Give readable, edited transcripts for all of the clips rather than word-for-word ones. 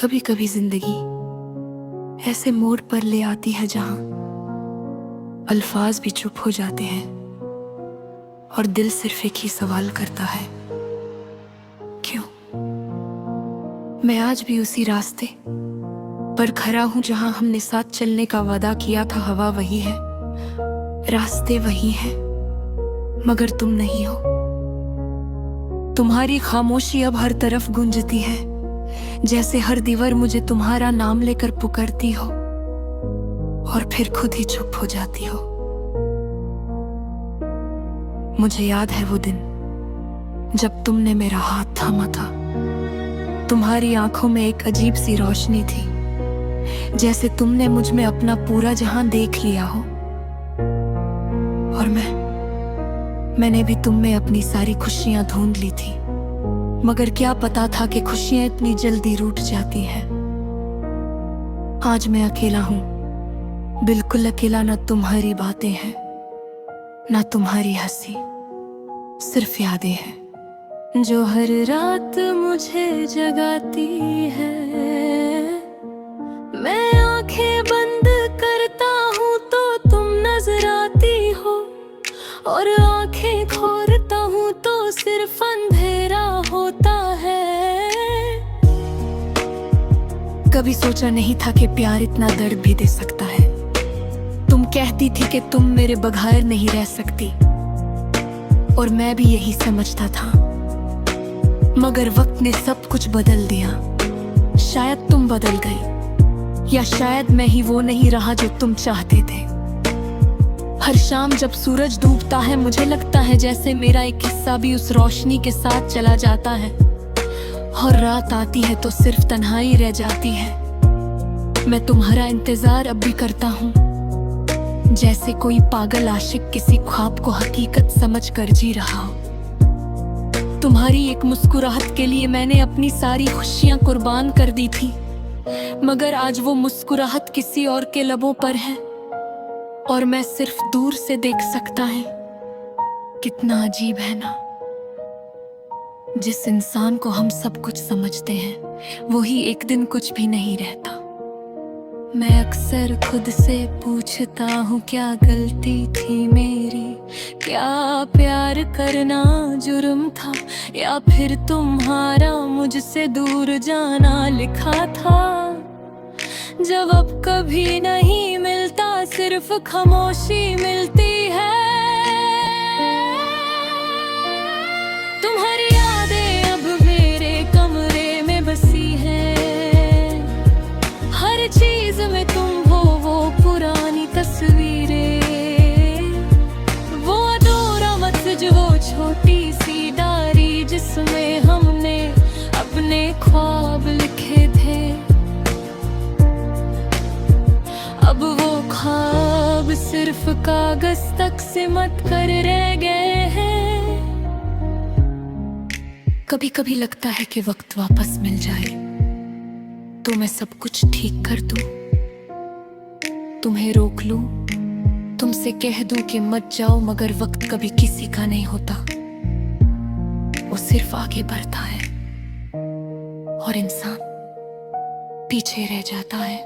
कभी कभी जिंदगी ऐसे मोड़ पर ले आती है जहां अल्फाज भी चुप हो जाते हैं और दिल सिर्फ एक ही सवाल करता है, क्यों? मैं आज भी उसी रास्ते पर खड़ा हूं जहां हमने साथ चलने का वादा किया था। हवा वही है, रास्ते वही हैं, मगर तुम नहीं हो। तुम्हारी खामोशी अब हर तरफ गूंजती है, जैसे हर दीवार मुझे तुम्हारा नाम लेकर पुकारती हो और फिर खुद ही चुप हो जाती हो। मुझे याद है वो दिन जब तुमने मेरा हाथ थामा था। तुम्हारी आंखों में एक अजीब सी रोशनी थी, जैसे तुमने मुझ में अपना पूरा जहां देख लिया हो। और मैंने भी तुम में अपनी सारी खुशियां ढूंढ ली थी, मगर क्या पता था कि खुशियां इतनी जल्दी रूठ जाती हैं। आज मैं अकेला हूं, बिल्कुल अकेला। न तुम्हारी बातें हैं, न तुम्हारी हंसी, सिर्फ यादें हैं जो हर रात मुझे जगाती है। मैं आंखें बंद करता हूं तो तुम नजर आती हो, और आंखें खोलता हूं तो सिर्फ अंधेरा होता है। कभी सोचा नहीं था कि प्यार इतना दर्द भी दे सकता है। तुम कहती थी कि तुम मेरे बगैर नहीं रह सकती, और मैं भी यही समझता था, मगर वक्त ने सब कुछ बदल दिया। शायद तुम बदल गई, या शायद मैं ही वो नहीं रहा जो तुम चाहते थे। हर शाम जब सूरज डूबता है, मुझे लगता है जैसे मेरा एक हिस्सा भी उस रोशनी के साथ चला जाता है, और रात आती है तो सिर्फ तन्हाई रह जाती है। मैं तुम्हारा इंतजार अब भी करता हूँ, जैसे कोई पागल आशिक किसी ख्वाब को हकीकत समझ कर जी रहा हो। तुम्हारी एक मुस्कुराहट के लिए मैंने अपनी सारी खुशियां कुर्बान कर दी थी, मगर आज वो मुस्कुराहट किसी और के लबों पर है, और मैं सिर्फ दूर से देख सकता है। कितना अजीब है ना, जिस इंसान को हम सब कुछ समझते हैं वही एक दिन कुछ भी नहीं रहता। मैं अक्सर खुद से पूछता हूँ, क्या गलती थी मेरी? क्या प्यार करना जुर्म था, या फिर तुम्हारा मुझसे दूर जाना लिखा था? जब अब कभी नहीं मिलता, सिर्फ खामोशी मिलती है। तुम्हारी यादें अब मेरे कमरे में बसी हैं, हर चीज में तुम हो, वो पुरानी तस्वीरें, वो अधूरा मस्जिद, वो छोटी सी डायरी जिसमें हमने अपने ख्वाब लिखे थे। अब वो ख्वाब सिर्फ कागज तक सिमट कर रह गए हैं। कभी कभी लगता है कि वक्त वापस मिल जाए तो मैं सब कुछ ठीक कर दूं, तुम्हें रोक लूं, तुमसे कह दूं कि मत जाओ, मगर वक्त कभी किसी का नहीं होता। वो सिर्फ आगे बढ़ता है और इंसान पीछे रह जाता है।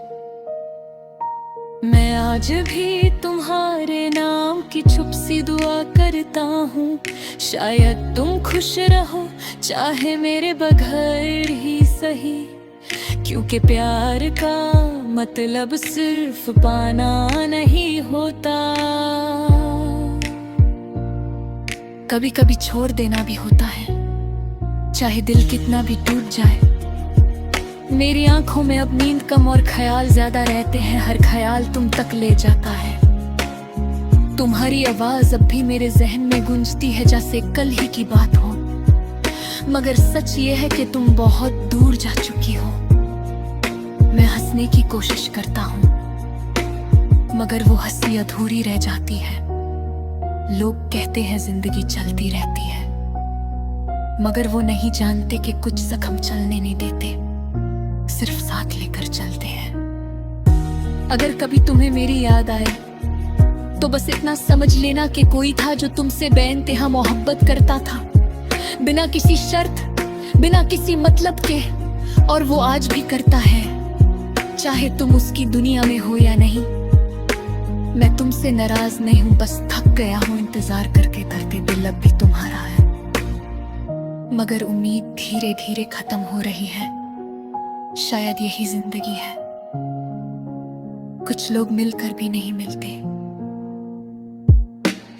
मैं आज भी तुम्हारे नाम की छुप सी दुआ करता हूँ, शायद तुम खुश रहो, चाहे मेरे बगैर ही सही, क्योंकि प्यार का मतलब सिर्फ पाना नहीं होता। कभी कभी छोड़ देना भी होता है, चाहे दिल कितना भी टूट जाए। मेरी आंखों में अब नींद कम और ख्याल ज्यादा रहते हैं, हर ख्याल तुम तक ले जाता है। तुम्हारी आवाज अब भी मेरे जहन में गूंजती है, जैसे कल ही की बात हो, मगर सच ये है कि तुम बहुत दूर जा चुकी हो। मैं हंसने की कोशिश करता हूँ, मगर वो हंसी अधूरी रह जाती है। लोग कहते हैं जिंदगी चलती रहती है, मगर वो नहीं जानते कि कुछ जख्म चलने नहीं देते, सिर्फ साथ लेकर चलते हैं। अगर कभी तुम्हें मेरी याद आए तो बस इतना समझ लेना कि कोई था जो तुमसे बेइंतहा मोहब्बत करता था, बिना किसी शर्त, बिना किसी मतलब के, और वो आज भी करता है, चाहे तुम उसकी दुनिया में हो या नहीं। मैं तुमसे नाराज नहीं हूँ, बस थक गया हूँ इंतजार करके करते। दिल अब भी तुम्हारा है, मगर उम्मीद धीरे धीरे खत्म हो रही है। शायद यही जिंदगी है, कुछ लोग मिलकर भी नहीं मिलते।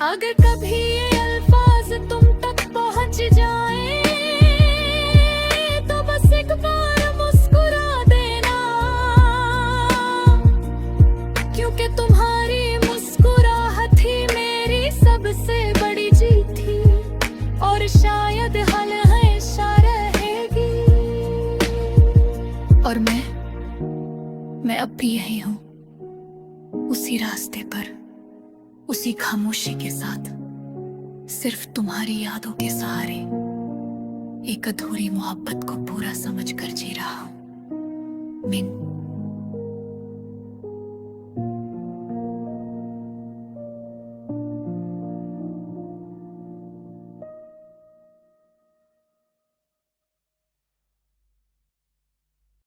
अगर कभी ये अल्फाज तुम तक पहुंच जाए तो बस एक बार मुस्कुरा देना, क्योंकि तुम्हारी मुस्कुराहट ही मेरी सबसे बड़ी जीत थी, और शायद हल हमेशा रहेगी। और मैं अब भी यही हूँ, उसी रास्ते पर, उसी खामोशी के साथ, सिर्फ तुम्हारी यादों के सहारे एक अधूरी मोहब्बत को पूरा समझ कर जी रहा हूँ। मिन